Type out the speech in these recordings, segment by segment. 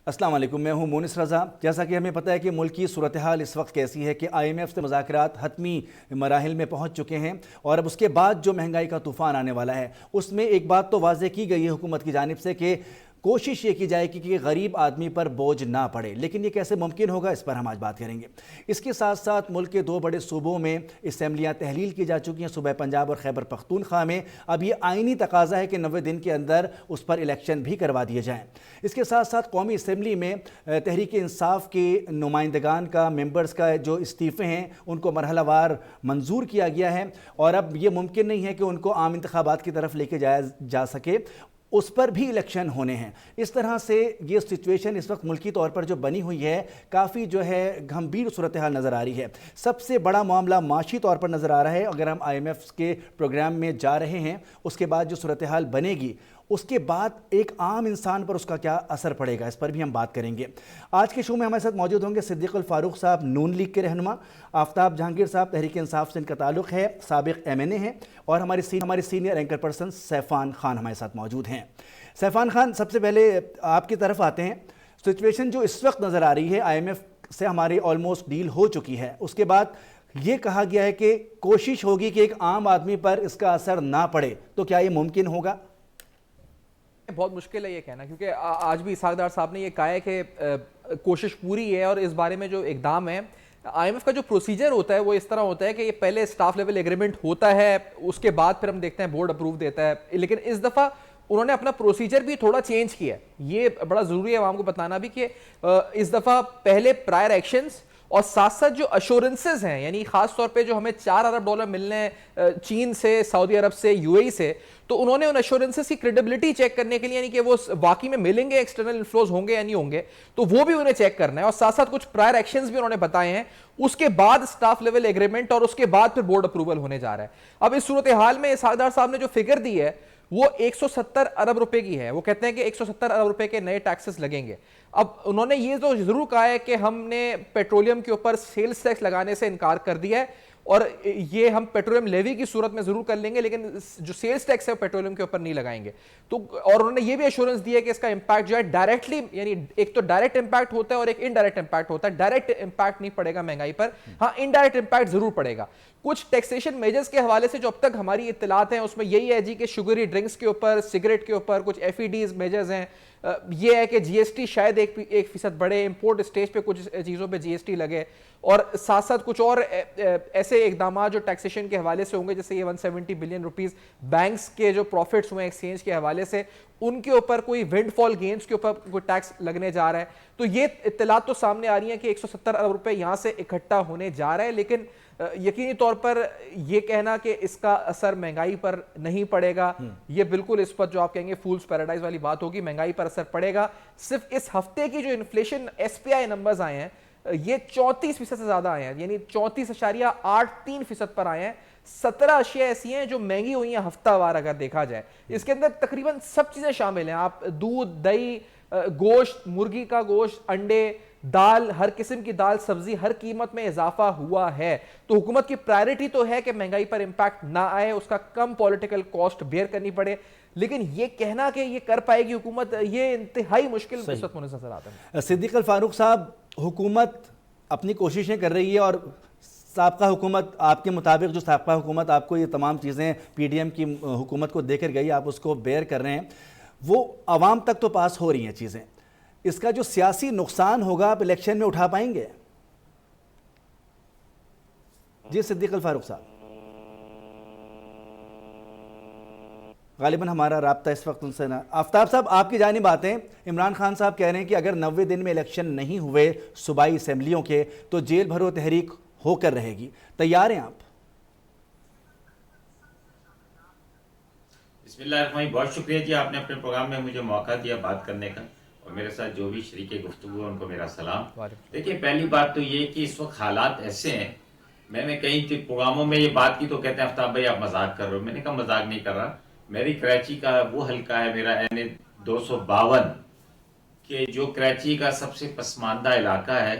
अस्सलाम वालेकुम, मैं हूं मोनिस रज़ा। जैसा कि हमें पता है कि मुल्क की सूरत हाल इस वक्त कैसी है कि IMF से मुज़ाकरात हतमी मराहिल में पहुंच चुके हैं और अब उसके बाद जो महंगाई का तूफ़ान आने वाला है उसमें एक बात तो वाज़ेह की गई है हुकूमत की जानिब से कि कोशिश ये की जाएगी कि गरीब आदमी पर बोझ ना पड़े। लेकिन ये कैसे मुमकिन होगा, इस पर हम आज बात करेंगे। इसके साथ साथ मुल्क के दो बड़े सूबों में असम्बलियाँ तहलील की जा चुकी हैं, सूबा पंजाब और खैबर पख्तूनख्वा में। अब ये आइनी तकाजा है कि 90 दिन के अंदर उस पर इलेक्शन भी करवा दिए जाएँ। इसके साथ साथ कौमी असम्बली में तहरीक इंसाफ के नुमाइंदगान का मेंबर्स का जो इस्तीफ़े हैं उनको मरहलावार मंजूर किया गया है और अब ये मुमकिन नहीं है कि उनको आम इंतखाबात की तरफ लेके जाया जा सके, उस पर भी इलेक्शन होने हैं। इस तरह से ये सिचुएशन इस वक्त मुल्की तौर पर जो बनी हुई है काफ़ी जो है गंभीर सूरत हाल नज़र आ रही है। सबसे बड़ा मामला माशी तौर पर नज़र आ रहा है। अगर हम IMF के प्रोग्राम में जा रहे हैं उसके बाद जो सूरत हाल बनेगी उसके बाद एक आम इंसान पर उसका क्या असर पड़ेगा, इस पर भी हम बात करेंगे। आज के शो में हमारे साथ मौजूद होंगे सिद्दीक अल फारूक साहब, नून लीग के रहनुमा, आफ्ताब जहांगीर साहब तहरीक इंसाफ से इनका ताल्लुक़ है, साबिक MNA हैं, और हमारे सीनियर एंकर पर्सन सैफान खान हमारे साथ मौजूद हैं। सैफान खान, सबसे पहले आपकी तरफ आते हैं। सिचुएशन जो इस वक्त नज़र आ रही है, IMF से हमारी ऑलमोस्ट डील हो चुकी है, उसके बाद ये कहा गया है कि कोशिश होगी कि एक आम आदमी पर इसका असर ना पड़े, तो क्या ये मुमकिन होगा? बहुत मुश्किल है ये कहना, क्योंकि आज भी इसहाक साहब ने ये कहा है कि कोशिश पूरी है और इस बारे में जो इकदाम है, IMF का जो प्रोसीजर होता है वो इस तरह होता है कि ये पहले स्टाफ लेवल एग्रीमेंट होता है, उसके बाद फिर हम देखते हैं बोर्ड अप्रूव देता है। लेकिन इस दफ़ा उन्होंने अपना प्रोसीजर भी थोड़ा चेंज किया है। ये बड़ा ज़रूरी है आवाम को बताना भी कि इस दफ़ा पहले प्रायर एक्शंस और साथ साथ जो अश्योरेंसेज हैं, यानी खास तौर पे जो हमें $4 अरब मिलने हैं चीन से, सऊदी अरब से, UAE से, तो उन्होंने उन अश्योरेंसेज की क्रेडिबिलिटी चेक करने के लिए, यानी कि वो वाकई में मिलेंगे, एक्सटर्नल इन्फ्लोज होंगे या नहीं होंगे, तो वो भी उन्हें चेक करना है। और साथ साथ कुछ प्रायर एक्शंस भी उन्होंने बताए हैं। उसके बाद स्टाफ लेवल एग्रीमेंट और उसके बाद फिर बोर्ड अप्रूवल होने जा रहा है। अब इस सूरत हाल में इसहाक साहब ने जो फिगर दी है वो 170 अरब रुपए की है। वो कहते हैं कि 170 अरब रुपए के नए टैक्सेस लगेंगे। अब उन्होंने ये तो जरूर कहा है कि हमने पेट्रोलियम के ऊपर सेल्स टैक्स लगाने से इनकार कर दिया है और ये हम पेट्रोलियम लेवी की सूरत में जरूर कर लेंगे, लेकिन जो सेल्स टैक्स है वो पेट्रोलियम के ऊपर नहीं लगाएंगे। तो और उन्होंने ये भी एश्योरेंस दी है कि इसका इंपैक्ट जो है डायरेक्टली, यानी एक तो डायरेक्ट इंपैक्ट होता है और एक इनडायरेक्ट इंपैक्ट होता है। डायरेक्ट इंपैक्ट नहीं पड़ेगा महंगाई पर, हाँ इनडायरेक्ट इंपैक्ट जरूर पड़ेगा। कुछ टैक्सेशन मेजर्स के हवाले से जो अब तक हमारी इत्तलात हैं उसमें यही है जी कि शुगरी ड्रिंक्स के ऊपर, सिगरेट के ऊपर कुछ FEDs मेजर्स हैं। ये है कि GST शायद 1% बढ़े, इंपोर्ट स्टेज पे कुछ चीज़ों पे GST लगे, और साथ साथ कुछ और ऐसे इकदाम जो टैक्सेशन के हवाले से होंगे, जैसे ये 170 बिलियन रुपीस बैंक्स के जो प्रॉफिट्स हुए एक्सचेंज के हवाले से, उनके ऊपर कोई विंडफॉल गेन्स के ऊपर कोई टैक्स लगने जा रहा है। तो ये इत्तलात तो सामने आ रही है कि 170 अरब रुपए यहाँ से इकट्ठा होने जा रहा है। लेकिन यकीनी तौर पर यह कहना कि इसका असर महंगाई पर नहीं पड़ेगा, यह बिल्कुल इस पर जो आप कहेंगे फूल्स पैराडाइज वाली बात होगी। महंगाई पर असर पड़ेगा। सिर्फ इस हफ्ते की जो इन्फ्लेशन SPI नंबर्स आए हैं ये 34% से ज्यादा आए हैं, यानी 34.83% पर आए हैं। 17 अशिया ऐसी हैं जो महंगी हुई हैं हफ्तावार अगर देखा जाए। इसके अंदर तकरीबन सब चीजें शामिल हैं। आप दूध, दही, गोश्त, मुर्गी का गोश्त, अंडे, दाल, हर किस्म की दाल, सब्जी, हर कीमत में इजाफा हुआ है। तो हुकूमत की प्रायोरिटी तो है कि महंगाई पर इंपैक्ट ना आए, उसका कम पॉलिटिकल कॉस्ट बेयर करनी पड़े। लेकिन ये कहना कि ये कर पाएगी हुकूमत, ये इंतहाई मुश्किल इस वक्त मुझे नजर आता है। सिद्दीक अल फारूक साहब, हुकूमत अपनी कोशिशें कर रही है और साबका हुकूमत, आपके मुताबिक जो साबका हुकूमत आपको ये तमाम चीज़ें PDM की हुकूमत को देकर गई, आप उसको बेयर कर रहे हैं, वो आवाम तक तो पास हो रही हैं चीज़ें। इसका जो सियासी नुकसान होगा आप इलेक्शन में उठा पाएंगे? जी सिद्दीक अल फारूक साहब, गालिबन हमारा राब्ता इस वक्त उनसे ना। आफ्ताब साहब, आपकी जानिब आते हैं। इमरान खान साहब कह रहे हैं कि अगर 90 दिन में इलेक्शन नहीं हुए सूबाई असम्बलियों के तो जेल भरो तहरीक होकर रहेगी। तैयार हैं आप? बिस्मिल्लाह, बहुत शुक्रिया जी, आपने अपने प्रोग्राम में मुझे मौका दिया बात करने का, और मेरे साथ जो भी शरीके गुफ्तगू है उनको मेरा सलाम। देखिए, पहली बात तो ये कि इस वक्त हालात ऐसे हैं, मैंने कई प्रोग्रामों में ये बात की तो कहते हैं आफ्ताब भाई आप मजाक कर रहे हो। मैंने कहा मजाक नहीं कर रहा। मेरी कराची का वो हल्का है मेरा NA 252 के जो कराची का सबसे पसमानदा इलाका है,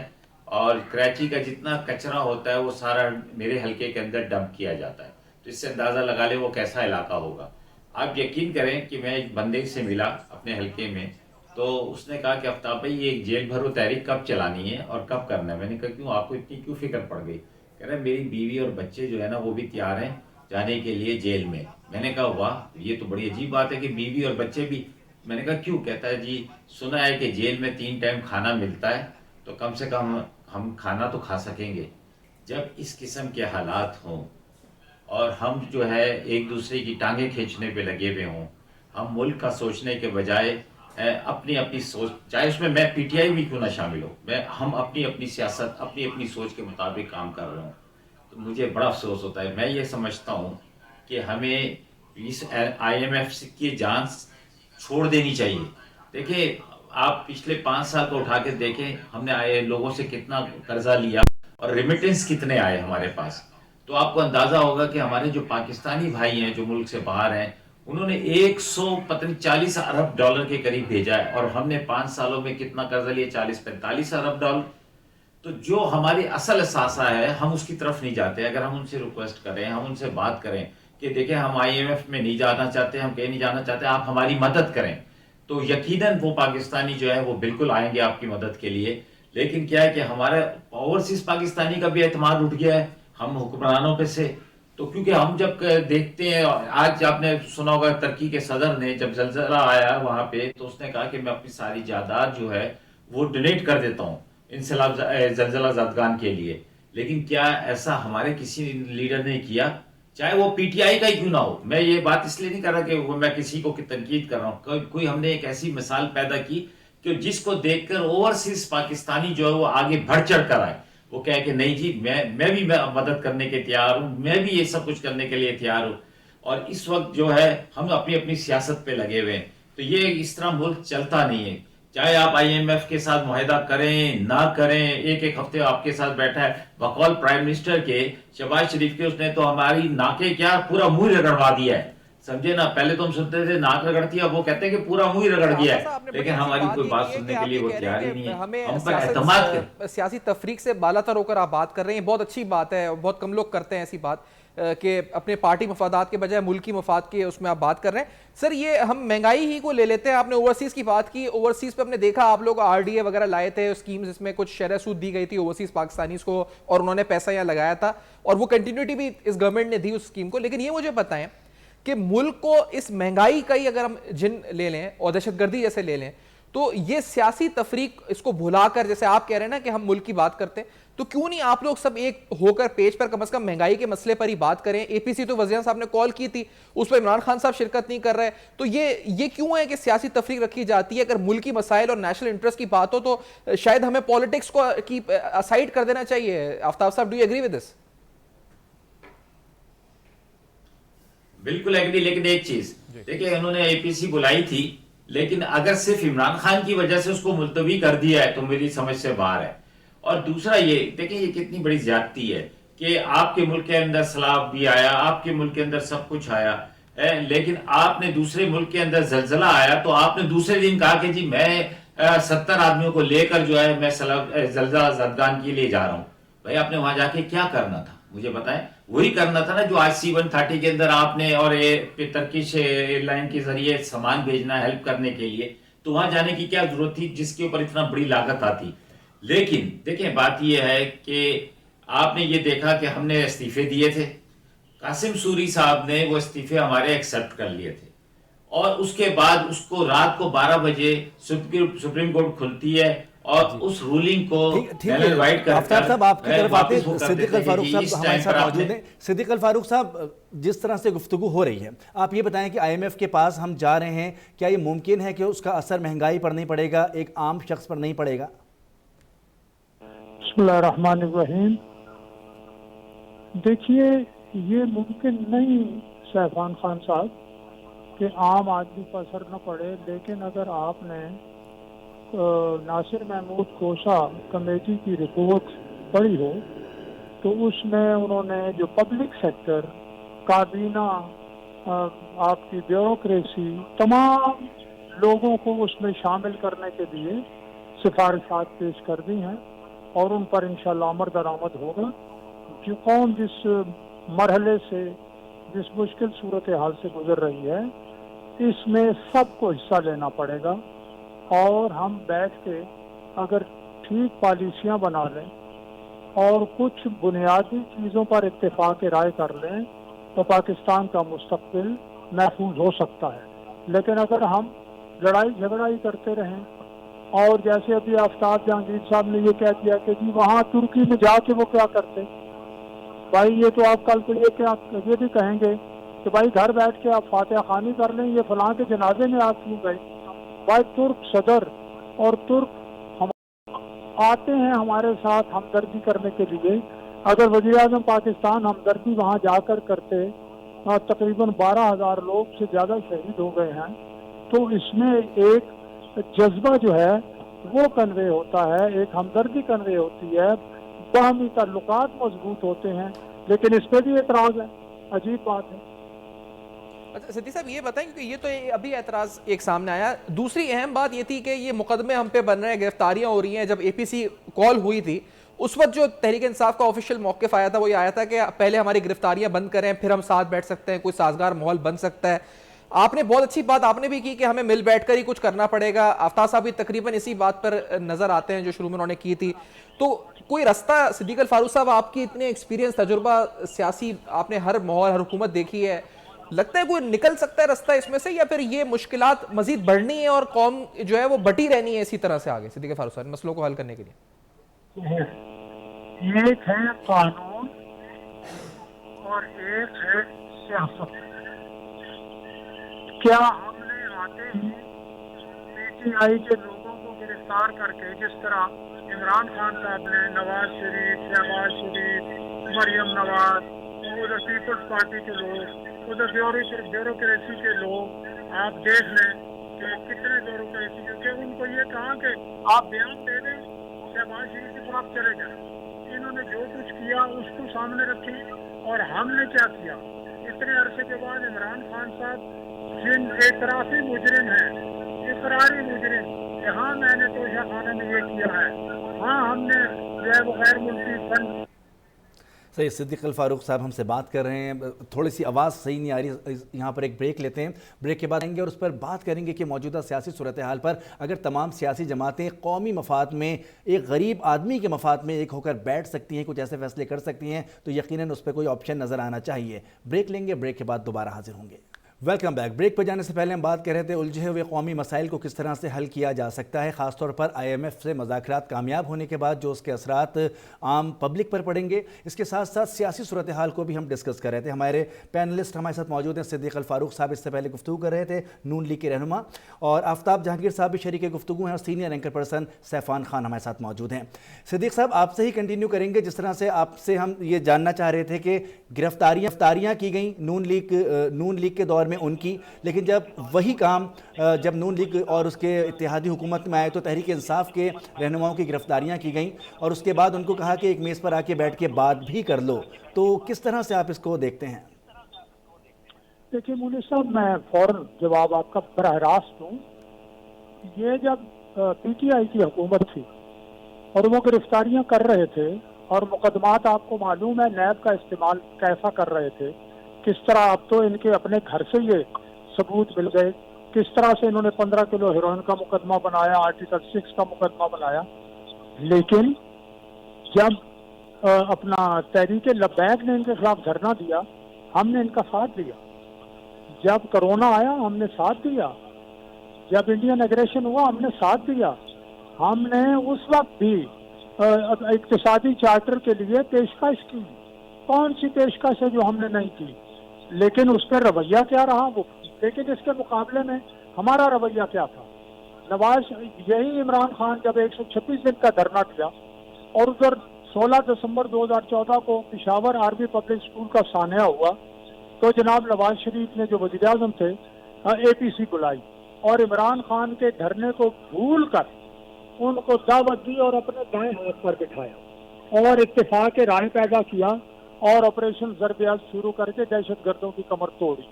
और कराची का जितना कचरा होता है वो सारा मेरे हल्के के अंदर डंप किया जाता है। तो इससे अंदाज़ा लगा ले वो कैसा इलाका होगा। आप यकीन करें कि मैं एक बंदे से मिला अपने हल्के में, तो उसने कहा कि आफ्ताब भाई ये जेल भरो तहरीक कब चलानी है और कब करना है। मैंने कहा क्यों, आपको इतनी क्यों फिक्र पड़ गई? कह रहा है मेरी बीवी और बच्चे जो है ना वो भी तैयार हैं जाने के लिए जेल में। मैंने कहा वाह, ये तो बड़ी अजीब बात है कि बीवी और बच्चे भी। मैंने कहा क्यों? कहता है जी सुना है कि जेल में 3 टाइम खाना मिलता है, तो कम से कम हम खाना तो खा सकेंगे। जब इस किस्म के हालात हों और हम जो है एक दूसरे की टांगे खींचने पे लगे हुए हों, हम मुल्क का सोचने के बजाय अपनी अपनी सोच, चाहे उसमें मैं पीटीआई भी क्यों ना शामिल हो, हम अपनी अपनी सियासत अपनी अपनी सोच के मुताबिक काम कर रहे हों, तो मुझे बड़ा अफसोस होता है। मैं ये समझता हूँ कि हमें इस IMF की जांच छोड़ देनी चाहिए। देखिए आप पिछले 5 साल को उठा के देखें, हमने आए लोगों से कितना कर्जा लिया और रेमिटेंस कितने आए हमारे पास, तो आपको अंदाजा होगा कि हमारे जो पाकिस्तानी भाई हैं जो मुल्क से बाहर हैं, उन्होंने 140 अरब डॉलर के करीब भेजा है और हमने 5 सालों में कितना कर्जा लिया, 40-45 अरब डॉलर। तो जो हमारी असल असासा है हम उसकी तरफ नहीं जाते। अगर हम उनसे रिक्वेस्ट करें, हम उनसे बात करें कि देखें हम IMF में नहीं जाना चाहते, हम कहीं नहीं जाना चाहते, आप हमारी मदद करें, तो यकीनन वो पाकिस्तानी जो है वो बिल्कुल आएंगे आपकी मदद के लिए। लेकिन क्या है कि हमारे ओवरसीज पाकिस्तानी का भी एतमाद उठ गया है हम हुक्मरानों पे से। तो क्योंकि हम जब देखते हैं, आज आपने सुना होगा तुर्की के सदर ने जब जलजला आया वहां पे, तो उसने कहा कि मैं अपनी सारी जायदाद जो है वो डोनेट कर देता हूँ इंसलाब जलजला ज़दगान के लिए। लेकिन क्या ऐसा हमारे किसी लीडर ने किया, चाहे वो पीटीआई का ही क्यों ना हो? मैं ये बात इसलिए नहीं कर रहा कि मैं किसी को तनकीद कर रहा हूँ, कोई हमने एक ऐसी मिसाल पैदा की कि जिसको देखकर ओवरसीज पाकिस्तानी जो है वो आगे बढ़ चढ़ कर आए, वो कहे कि नहीं जी मैं भी मदद करने के तैयार हूं, मैं भी ये सब कुछ करने के लिए तैयार हूं। और इस वक्त जो है हम अपनी अपनी सियासत पे लगे हुए हैं, तो ये इस तरह मुल्क चलता नहीं है। चाहे आप IMF के साथ मुआहदा करें ना करें, एक एक हफ्ते आपके साथ बैठा है बकौल प्राइम मिनिस्टर के शहबाज शरीफ के, उसने तो हमारी नाके क्या पूरा मुंह रगड़वा दिया है, समझे ना। पहले तो हम सुनते थे नाक रगड़ दिया, अब वो कहते हैं कि पूरा मुंह ही रगड़ दिया है, लेकिन हमारी कोई बात सुनने के लिए वो तैयार ही नहीं है। हम पर एतमाद कर सियासी तफरीक से बालातर होकर आप बात कर रहे हैं, बहुत अच्छी बात है। बहुत कम लोग करते हैं ऐसी बात कि अपने पार्टी मफादात के बजाय मुल्की मफाद के उसमें आप बात कर रहे हैं। सर ये हम महंगाई ही को ले लेते हैं, आपने ओवरसीज की बात की, ओवरसीज पे हमने देखा आप लोग RDA वगैरह लाए थे स्कीम्स जिसमें कुछ शरह सूद दी गई थी ओवरसीज पाकिस्तानीज को और उन्होंने पैसा यहाँ लगाया था और वो कंटिन्यूटी भी इस गवर्नमेंट ने दी उस स्कीम को। लेकिन ये मुझे बताएं कि मुल्क को इस महंगाई का ही अगर हम जिन ले लें और दहशतगर्दी जैसे ले लें, तो ये सियासी तफरीक इसको भुलाकर, जैसे आप कह रहे हैं ना कि हम मुल्क की बात करते हैं, तो क्यों नहीं आप लोग सब एक होकर पेज पर कम से कम महंगाई के मसले पर ही बात करें। APC तो वज़ीर साहब ने कॉल की थी, उस पर इमरान खान साहब शिरकत नहीं कर रहे, तो ये क्यों है कि सियासी तफरीक रखी जाती है? अगर मुल्की मसाइल और नेशनल इंटरेस्ट की बात हो तो शायद हमें पॉलिटिक्स को की असाइड कर देना चाहिए। आफ्ताब साहब, do you agree with this? बिल्कुल एग्री, लेकिन एक चीज देखिए, उन्होंने APC बुलाई थी, लेकिन अगर सिर्फ इमरान खान की वजह से उसको मुलतवी कर दिया है तो मेरी समझ से बाहर है। और दूसरा ये देखिए, ये कितनी बड़ी ज्यादती है कि आपके मुल्क के अंदर सैलाब भी आया, आपके मुल्क के अंदर सब कुछ आया लेकिन आपने दूसरे मुल्क के अंदर जलजला आया तो आपने दूसरे दिन कहा कि जी मैं 70 आदमियों को लेकर जो है मैं जलजला ज़दगान के लिए जा रहा हूं। भाई आपने वहां जाके क्या करना था, मुझे बताएं। वही करना था ना जो आज C-130 के अंदर आपने और टर्किश एयरलाइन के जरिए सामान भेजना हेल्प करने के लिए, तो वहां जाने की क्या जरूरत थी जिसके ऊपर इतना बड़ी लागत आती। लेकिन देखें बात यह है कि आपने ये देखा कि हमने इस्तीफे दिए थे, कासिम सूरी साहब ने वो इस्तीफे हमारे एक्सेप्ट कर लिए थे और उसके बाद उसको रात को 12 बजे सुप्रीम कोर्ट खुलती है और उस रूलिंग को वाइट कर आफ्ताब साहब आपकी तरफ आते, सिद्दीक अल फारूक साहब हमारे साथ मौजूद हैं। सिद्दीक अल फारूक साहब, जिस तरह से गुफ्तगू हो रही है, आप ये बताएं कि IMF के पास हम जा रहे हैं, क्या ये मुमकिन है कि उसका असर महंगाई पर नहीं पड़ेगा, एक आम शख्स पर नहीं पड़ेगा? बिस्मिल्लाहिर्रहमानिर्रहीम। देखिए ये मुमकिन नहीं सैफान खान साहब कि आम आदमी पर असर न पड़े, लेकिन अगर आपने नासिर महमूद कोशा कमेटी की रिपोर्ट पढ़ी हो तो उसमें उन्होंने जो पब्लिक सेक्टर, काबीना, आपकी ब्यूरोक्रेसी, तमाम लोगों को उसमें शामिल करने के लिए सिफारिशात पेश कर दी हैं और उन पर इंशाअल्लाह अमल दरामद होगा। जो कौम जिस मरहले से, जिस मुश्किल सूरत हाल से गुजर रही है, इसमें सबको हिस्सा लेना पड़ेगा और हम बैठ के अगर ठीक पॉलिसियां बना लें और कुछ बुनियादी चीज़ों पर इत्तेफाक राय कर लें तो पाकिस्तान का मुस्तकबिल महफूज हो सकता है। लेकिन अगर हम लड़ाई झगड़ा ही करते रहें, और जैसे अभी आफ्ताब जहांगीर साहब ने ये कह दिया कि जी वहाँ तुर्की में जाके वो क्या करते, भाई ये तो आप कल को ये भी कहेंगे कि भाई घर बैठ के आप फातिहा खानी कर लें, ये फलां के जनाजे में आप क्यों गए। भाई तुर्क सदर और तुर्क हम आते हैं हमारे साथ हमदर्दी करने के लिए। अगर वज़ीर-ए-आज़म पाकिस्तान हमदर्दी वहाँ जाकर करते, तकरीबन 12,000 लोग से ज़्यादा शहीद हो गए हैं, तो इसमें एक जज्बा जो है वो कन्वे होता है, एक हमदर्दी कन्वे होती है, बाहमी ताल्लुकात मजबूत होते हैं। लेकिन इस पर भी एतराज़ है, अजीब बात है। अच्छा सिद्दीकी साहब ये बताएं, क्योंकि ये तो अभी एतराज़ एक सामने आया। दूसरी अहम बात ये थी कि ये मुकदमे हम पे बन रहे हैं, गिरफ्तारियां हो रही हैं। जब APC कॉल हुई थी उस वक्त जो तहरीक इंसाफ का ऑफिशियल मौक़िफ़ आया था वो ये आया था कि पहले हमारी गिरफ्तारियां बंद करें, फिर हम साथ बैठ सकते हैं, कोई साजगार माहौल बन सकता है। आपने बहुत अच्छी बात आपने भी की कि हमें मिल बैठकर ही कुछ करना पड़ेगा। आफ्ताब साहब भी तकरीबन इसी बात पर नजर आते हैं जो शुरू में उन्होंने की थी। तो कोई रास्ता, सिद्दीक फारूक साहब आपकी इतने एक्सपीरियंस, तजुर्बा सियासी, आपने हर माहौल हर हुकूमत देखी है, लगता है कोई निकल सकता है रास्ता इसमें से, या फिर ये मुश्किलात मजीद बढ़नी है और कौम जो है वो बटी रहनी है इसी तरह से आगे? सिद्दीक फारूक साहब, मसलों को हल करने के लिए एक है कानून और एक है सियासत। क्या हमने आते ही PTI के लोगों को गिरफ्तार करके, जिस तरह इमरान खान साहब ने नवाज शरीफ, शहबाज शरीफ, मरियम नवाज, उधर पीपल्स पार्टी के लोग, उधर ब्यूरोक्रेसी के लोग, आप देख लें कि कितने ब्यूरोक्रेसी, क्योंकि उनको ये कहा कि आप बयान दे दें, शहबाज शरीफ की तरफ चले जाए। इन्होंने जो कुछ किया उसको सामने रखी। और हमने क्या किया, इतने अरसे के बाद इमरान खान साहब जिन एतराफी मुजरिम हैं, इकरारी मुजरिम, कि हाँ मैंने तोशा खाना में ये किया है, हाँ हमने जो है वो गैर मुल्की फंड। सही, सिद्दीक फारूक साहब हमसे बात कर रहे हैं। थोड़ी सी आवाज़ सही नहीं आ रही, यहाँ पर एक ब्रेक लेते हैं। ब्रेक के बाद आएंगे और उस पर बात करेंगे कि मौजूदा सियासी सूरत हाल पर अगर तमाम सियासी जमातें कौमी मफाद में, एक गरीब आदमी के मफाद में एक होकर बैठ सकती हैं, कुछ ऐसे फैसले कर सकती हैं, तो यकीनन उस पर कोई ऑप्शन नज़र आना चाहिए। ब्रेक लेंगे, ब्रेक के बाद दोबारा हाजिर होंगे। Welcome back. ब्रेक पर जाने से पहले हम बात कर रहे थे उलझे हुए कौमी मसाइल को किस तरह से हल किया जा सकता है, ख़ासतौर पर IMF से मुज़ाकरात कामयाब होने के बाद जो उसके असरात आम पब्लिक पर पड़ेंगे। इसके साथ साथ सियासी सूरत हाल को भी हम डिस्कस कर रहे थे। हमारे पैनलिस्ट हमारे साथ मौजूद हैं। सिद्दीक फारूक साहब इससे पहले गुफ्तगू कर रहे थे, नून लीग के रहनुमा, और आफ्ताब जहांगीर साहब भी शरीक गुफ्तगू हैं, और सीनियर एंकर पर्सन सैफान खान हमारे साथ मौजूद हैं। सिद्दीक साहब, आपसे ही कंटिन्यू करेंगे। जिस तरह से आपसे हम ये जानना चाह रहे थे कि गिरफ्तारियाँ की गई नून लीग के दौर में उनकी, लेकिन जब वही काम जब नून लीग और उसके इत्तेहादी हुकूमत में आए तो तहरीक इंसाफ के रहनुमाओं की गिरफ्तारियां की गईं, और उसके बाद उनको कहा कि एक मेज़ पर आके बैठ के बात भी कर लो। तो किस तरह से आप इसको देखते हैं? देखिए मुनीर साहब, मैं फौरन जवाब आपका बराह रास्त दूं। ये जब PTI की हुकूमत थी और वो गिरफ्तारियां कर रहे थे, और मुकदमात आपको मालूम है नैब का इस्तेमाल कैसा कर रहे थे, किस तरह अब तो इनके अपने घर से ये सबूत मिल गए, किस तरह से इन्होंने 15 किलो हेरोइन का मुकदमा बनाया, आर्टिकल 6 का मुकदमा बनाया। लेकिन जब अपना तहरीक लब्बैक ने इनके खिलाफ धरना दिया, हमने इनका साथ दिया। जब कोरोना आया हमने साथ दिया, जब इंडियन एग्रेशन हुआ हमने साथ दिया। हमने उस वक्त भी इक्तिसादी चार्टर के लिए पेशकश की। कौन सी पेशकश है जो हमने नहीं की? लेकिन उस पर रवैया क्या रहा वो, लेकिन इसके मुकाबले में हमारा रवैया क्या था? यही इमरान खान जब 126 दिन का धरना किया और उधर 16 दिसंबर 2014 को पेशावर आर्मी पब्लिक स्कूल का सान्या हुआ, तो जनाब नवाज शरीफ ने जो वज़ीर आज़म थे APC बुलाई और इमरान खान के धरने को भूल कर उनको दावत दी और अपने दाएं हाथ पर बिठाया और इत्तेफाक राय पैदा किया और ऑपरेशन ज़रब शुरू करके दहशतगर्दों की कमर तोड़ी।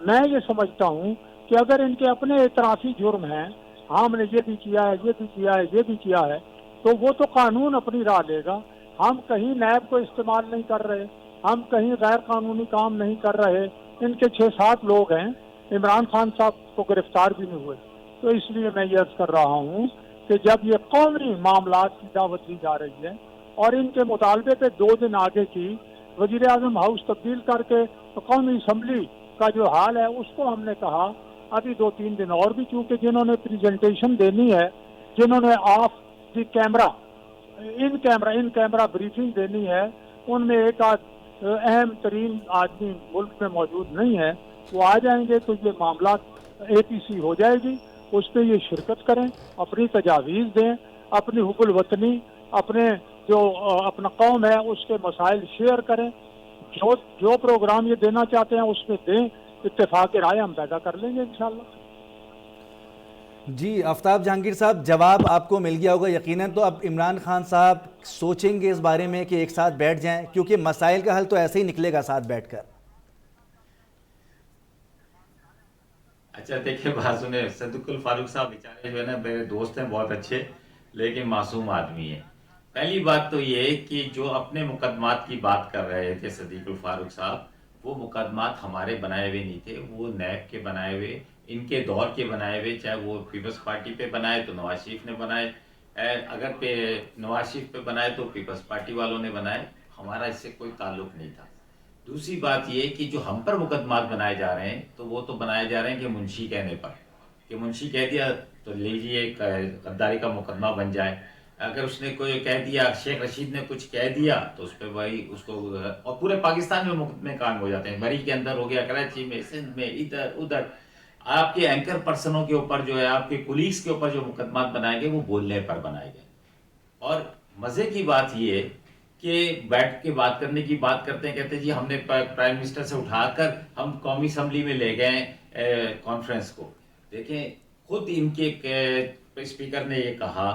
मैं ये समझता हूँ कि अगर इनके अपने एतराफ़ी जुर्म हैं, हमने ये भी किया है, ये भी किया है, ये भी किया है, तो वो तो कानून अपनी राह लेगा। हम कहीं नैब को इस्तेमाल नहीं कर रहे, हम कहीं गैर कानूनी काम नहीं कर रहे। इनके 6-7 लोग हैं, इमरान खान साहब को गिरफ्तार भी नहीं हुए, तो इसलिए मैं ये अर्ज कर रहा हूँ कि जब ये कौमी मामलात की दावत दी जा रही है और इनके मुतालबे पे 2 दिन आगे की वजीर आजम हाउस तब्दील करके तो कौमी असम्बली का जो हाल है उसको हमने कहा अभी 2-3 दिन और भी, चूंकि जिन्होंने प्रेजेंटेशन देनी है, जिन्होंने of the camera in camera briefing देनी है, उनमें एक अहम तरीन आदमी मुल्क में मौजूद नहीं है, वो आ जाएंगे तो ये मामला APC हो जाएगी, उस पर ये शिरकत करें, अपनी तजावीज़ दें, अपनी हुब्बुल वतनी, अपने जो अपना कौम है उसके मसाइल शेयर करें, जो प्रोग्राम ये देना चाहते हैं उसमें दें, इत्तेफाक राय हम पैदा कर लेंगे इंशाल्लाह। जी आफ्ताब जहांगीर साहब, जवाब आपको मिल गया होगा यकीनन। तो अब इमरान खान साहब सोचेंगे इस बारे में कि एक साथ बैठ जाएं, क्योंकि मसाइल का हल तो ऐसे ही निकलेगा साथ बैठकर। अच्छा देखिए, बात सुने, सदुकुल फारूक साहब बेचारे जो है ना मेरे दोस्त हैं, बहुत अच्छे लेकिन मासूम आदमी है। पहली बात तो ये कि जो अपने मुकदमात की बात कर रहे थे सदीकुल फारूक साहब, वो मुकदमात हमारे बनाए हुए नहीं थे, वो नैब के बनाए हुए, इनके दौर के बनाए हुए। चाहे वो पीपल्स पार्टी पे बनाए तो नवाज शरीफ ने बनाए, अगर पे नवाज शरीफ पे बनाए तो पीपल्स पार्टी वालों ने बनाए, हमारा इससे कोई ताल्लुक नहीं था। दूसरी बात ये कि जो हम पर मुकदमात बनाए जा रहे हैं तो वो तो बनाए जा रहे हैं कि मुंशी कहने पर, कि मुंशी कह दिया तो लीजिए गद्दारी का मुकदमा बन जाए। अगर उसने कोई कह दिया, शेख रशीद ने कुछ कह दिया तो उस पर वही उसको, और पूरे पाकिस्तान में मुकदमे कायम हो जाते हैं, मरी के अंदर हो गया, कराची में, सिंध में, इधर उधर। आपके एंकर पर्सनों के ऊपर जो है, आपके कुलीग्स के ऊपर जो मुकदमात बनाए गए वो बोलने पर बनाए गए। और मजे की बात ये कि बैठ के बात करने की बात करते हैं, कहते हैं जी हमने प्राइम मिनिस्टर से उठाकर हम कौमी असम्बली में ले गए कॉन्फ्रेंस को। देखें, खुद इनके स्पीकर ने ये कहा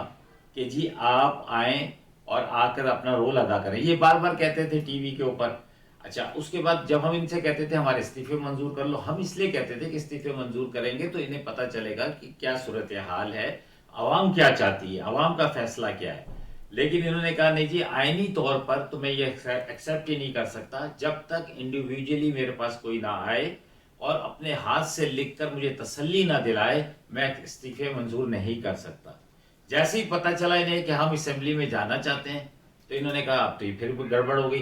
कि जी आप आए और आकर अपना रोल अदा करें, ये बार बार कहते थे टीवी के ऊपर। अच्छा, उसके बाद जब हम इनसे कहते थे हमारे इस्तीफे मंजूर कर लो, हम इसलिए कहते थे कि इस्तीफे मंजूर करेंगे तो इन्हें पता चलेगा कि क्या सूरत हाल है, आवाम क्या चाहती है, आवाम का फैसला क्या है। लेकिन इन्होंने कहा नहीं जी, आईनी तौर पर तो मैं ये एक्सेप्ट ही नहीं कर सकता जब तक इंडिविजुअली मेरे पास कोई ना आए और अपने हाथ से लिखकर मुझे तसल्ली ना दिलाए, मैं इस्तीफे मंजूर नहीं कर सकता। जैसे ही पता चला इन्हें कि हम असेंबली में जाना चाहते हैं तो इन्होंने कहा अब तो फिर गड़बड़ हो गई,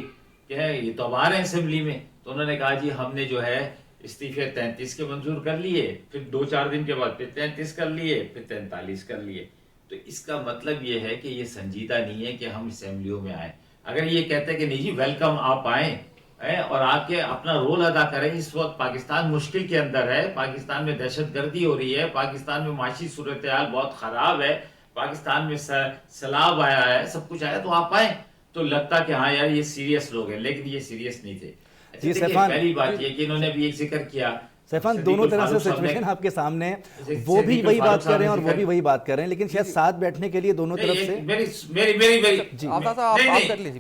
क्या है ये तो अब आ रहे हैं असेंबली में। तो उन्होंने कहा जी हमने जो है इस्तीफे 33 के मंजूर कर लिए, फिर 2-4 दिन के बाद फिर 33 कर लिए, फिर 43 कर लिए। तो इसका मतलब ये है कि ये संजीदा नहीं है कि हम असेंबलियों में आए। अगर ये कहते हैं कि नहीं जी वेलकम, आप आए और आके अपना रोल अदा करें। इस वक्त पाकिस्तान मुश्किल के अंदर है, पाकिस्तान में दहशतगर्दी हो रही है, पाकिस्तान में माशी सूरत हाल बहुत खराब है, पाकिस्तान में सैलाब आया है, सब कुछ आया, तो आप आए तो लगता कि हाँ यार ये सीरियस लोग हैं, लेकिन ये सीरियस नहीं थे। जी देखिए, पहली बात ये कि इन्होंने भी एक जिक्र किया, सैफान, दोनों तरह से सिचुएशन आपके सामने, वो भी वही बात कर रहे हैं और वो भी वही बात कर रहे हैं, लेकिन शायद साथ बैठने के लिए दोनों तरफ से मेरी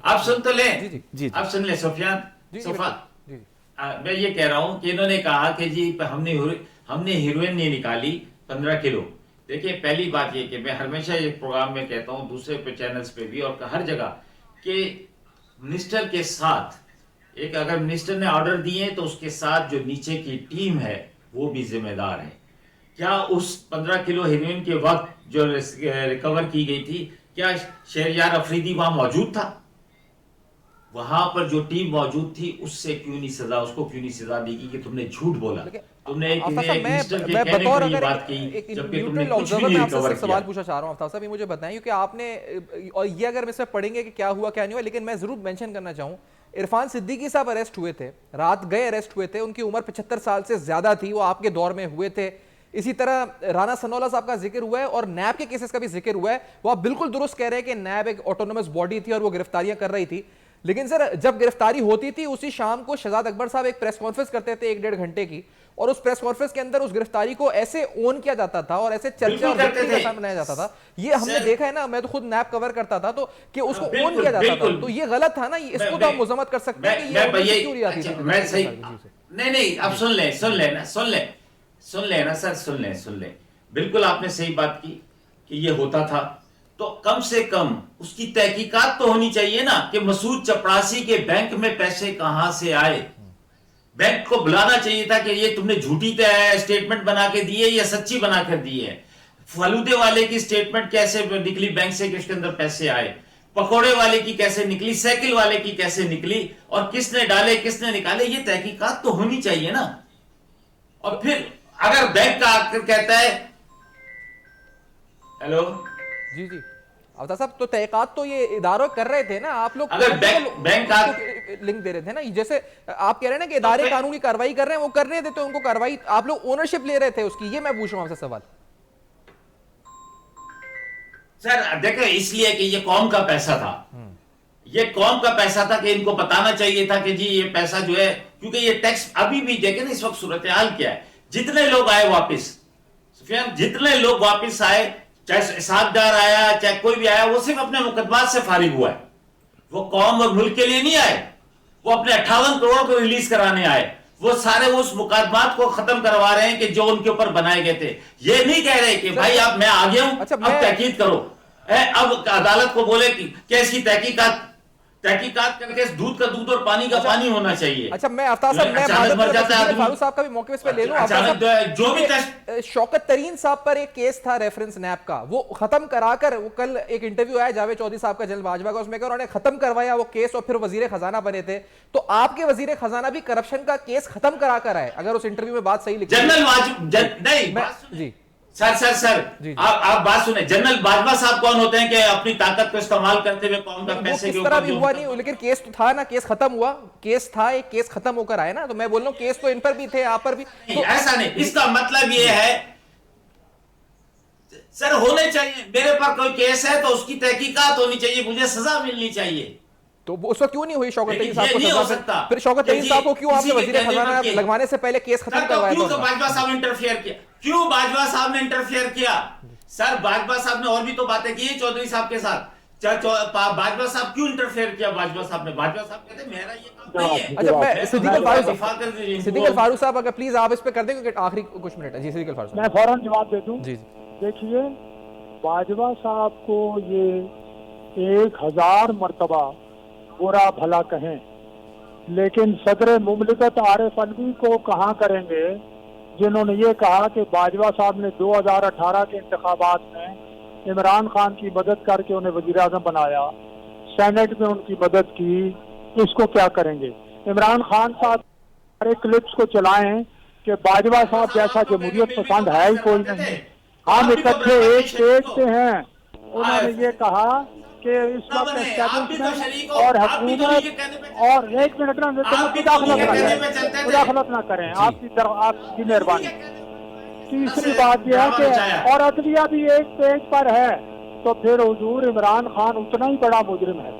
आप सुन तो लें, जी आप सुन लें सुफियान, मैं ये कह रहा हूं कि इन्होंने कहा कि जी हमने हीरोइन नहीं निकाली 15 किलो। देखिए, पहली बात ये कि मैं हमेशा ये प्रोग्राम में कहता हूं, दूसरे पे चैनल्स पे भी और हर जगह, कि मिनिस्टर के साथ एक, अगर मिनिस्टर ने ऑर्डर दिए तो उसके साथ जो नीचे की टीम है वो भी जिम्मेदार है। क्या उस 15 किलो हीरोइन के वक्त जो रिकवर की गई थी, क्या शहरयार अफरीदी वहां मौजूद था? वहां पर जो टीम मौजूद थी उसको क्यों नहीं सजा दी कि तुमने झूठ बोला, तुमने एक मिनिस्टर के कहने पर ये बात की जबकि तुमने कुछ भी नहीं रिकवर किया। सवाल पूछना चाह रहा हूं आफ्ताब साहब, ये मुझे बताएं, क्योंकि आपने, और ये अगर हम इसमें पढ़ेंगे कि क्या हुआ क्या नहीं हुआ, लेकिन मैं जरूर मेंशन करना चाहूं, इरफान सिद्दीकी साहब अरेस्ट हुए थे, रात गए अरेस्ट हुए थे, उनकी उम्र 75 साल से ज्यादा थी, वो आपके दौर में हुए थे। इसी तरह राना सनौला साहब का जिक्र हुआ है और नैब के केसेस का भी जिक्र हुआ है। वो आप बिल्कुल दुरुस्त कह रहे हैं कि नैब एक ऑटोनोमस बॉडी थी और वो गिरफ्तारियां कर रही थी, लेकिन सर जब गिरफ्तारी होती थी उसी शाम को शहजाद अकबर साहब एक प्रेस कॉन्फ्रेंस करते थे 1-1.5 घंटे की, और उस प्रेस कॉन्फ्रेंस के अंदर उस गिरफ्तारी को ऐसे ओन किया जाता था और ऐसे चर्चा और का बनाया जाता था। ये हमने देखा है ना, मैं तो खुद नैब कवर करता था, तो कि उसको ओन किया जाता था, तो ये गलत था ना, इसको तो हम मुजम्मत कर सकते हैं कि ये क्यों रियाती थी। मैं सही नहीं, आप सुन लेना सर, सुन ले, बिल्कुल आपने सही बात की कि ये होता था, तो कम से कम उसकी तहकीकात तो होनी चाहिए ना कि मसूद चपरासी के बैंक में पैसे कहां से आए। बैंक को बुलाना चाहिए था कि ये तुमने झूठी स्टेटमेंट बना के दी है या सच्ची बना कर दी है। फलूदे वाले की स्टेटमेंट कैसे निकली बैंक से कि उसके अंदर पैसे आए, पकोड़े वाले की कैसे निकली, साइकिल वाले की कैसे निकली, और किसने डाले किसने निकाले, ये तहकीकात तो होनी चाहिए ना। और फिर अगर बैंक का आकर कहता है, हेलो जी जी अवतार साहब, तो तहकीकात तो ये इदारों कर रहे थे ना, आप लोग अगर बैंक का लिंक दे रहे थे ना, जैसे आप कह रहे हैं ना कि इदारे कानूनी कार्रवाई कर रहे हैं, वो करने देते उनको कार्रवाई, आप लोग ओनरशिप ले रहे थे उसकी, ये मैं पूछ रहा हूं आपसे सवाल। सर देखो, इसलिए कि ये कौम का पैसा था, ये कौम का पैसा था कि इनको बताना चाहिए था कि जी ये पैसा जो है, क्योंकि ये टैक्स अभी भी देखे ना इस वक्त सूरत हाल क्या है, जितने लोग आए वापिस, सुफियान, जितने लोग वापिस आए, चाहे साहबदार आया चाहे कोई भी आया, वो सिर्फ अपने मुकदमात से फारिग हुआ है, वो कौम और मुल्क के लिए नहीं आए, वो अपने 58 करोड़ को रिलीज कराने आए, वो सारे उस मुकदमात को खत्म करवा रहे हैं कि जो उनके ऊपर बनाए गए थे। ये नहीं कह रहे कि भाई आप मैं आ गया हूं, अच्छा, अब तहकीक करो, अब अदालत को बोले कि इसकी तहकीकात करके दूध का दूध और पानी का पानी होना चाहिए। अच्छा, मैं अफ्ताब साहब, मैं फारूक साहब का भी मौके पे ले लूं। जो भी शौकत तरीन साहब पर एक केस था रेफरेंस नैप का, वो खत्म कराकर, वो कल एक इंटरव्यू आया जावेद चौधरी साहब का जनरल बाजवा का, उसमें उन्होंने खत्म करवाया वो केस और फिर वजीर खजाना बने थे। तो आपके वजीर खजाना भी करप्शन का केस खत्म करा कर आए, अगर उस इंटरव्यू में बात सही लिखी जनरल जी सर आप बात सुने, जनरल बाजवा साहब कौन होते हैं कि अपनी ताकत को इस्तेमाल करते हुए कौम का पैसे के ऊपर भी हुआ नहीं, लेकिन केस तो था ना, केस खत्म हुआ, केस था, एक केस खत्म होकर आया ना, तो मैं बोल रहा हूं केस तो इन पर भी थे, आप पर भी तो... ऐसा नहीं, इसका मतलब ये है सर, होने चाहिए, मेरे पर कोई केस है तो उसकी तहकीकात होनी चाहिए, मुझे सजा मिलनी चाहिए। तो उस वक्त क्यों नहीं हुई शौकत तरीन साहब को नहीं हो सजा? सकता। फिर शौकत तरीन साहब को क्यों आपने वजीर खजाना लगवाने से पहले केस खत्म करवाया? क्यों बाजवा साहब ने इंटरफियर किया? क्यों बाजवा साहब ने इंटरफियर किया? सर बाजवा साहब ने और भी तो बातें की चौधरी साहब के साथ, बाजवा साहब क्यों इंटरफेयर किया? बाजवा साहब कहते मेरा ये काम नहीं है। अच्छा, मैं सिद्दीक अल फारूक साहब, अगर प्लीज आप इस पे कर दें क्योंकि आखिरी कुछ मिनट है। जी सिद्दीक अल फारूक साहब, मैं फौरन जवाब दे दूं। जी देखिए, बाजवा साहब को ये 1000 मर्तबा बुरा भला कहें, लेकिन सदर मुमलिकत आरिफ अलवी को कहाँ करेंगे, जिन्होंने ये कहा कि बाजवा साहब ने 2018 के इंतखाबात में इमरान खान की मदद करके उन्हें वज़ीर-ए-आज़म बनाया, सेनेट में उनकी मदद की, इसको क्या करेंगे? इमरान खान साहब सारे क्लिप्स को चलाएं कि बाजवा साहब जैसा जमहूरियत पसंद है ही कोई नहीं, हम इकट्ठे एक स्टेज पे हैं। उन्होंने ये कहा कि इस वक्त एस्टैब्लिशमेंट और हुकूमत और एक मिनट ना मुदाखलत ना करें, आपकी मेहरबानी। तीसरी बात यह है कि और अदलिया भी एक पेज पर है, तो फिर हुजूर इमरान खान उतना ही बड़ा मुजरिम है।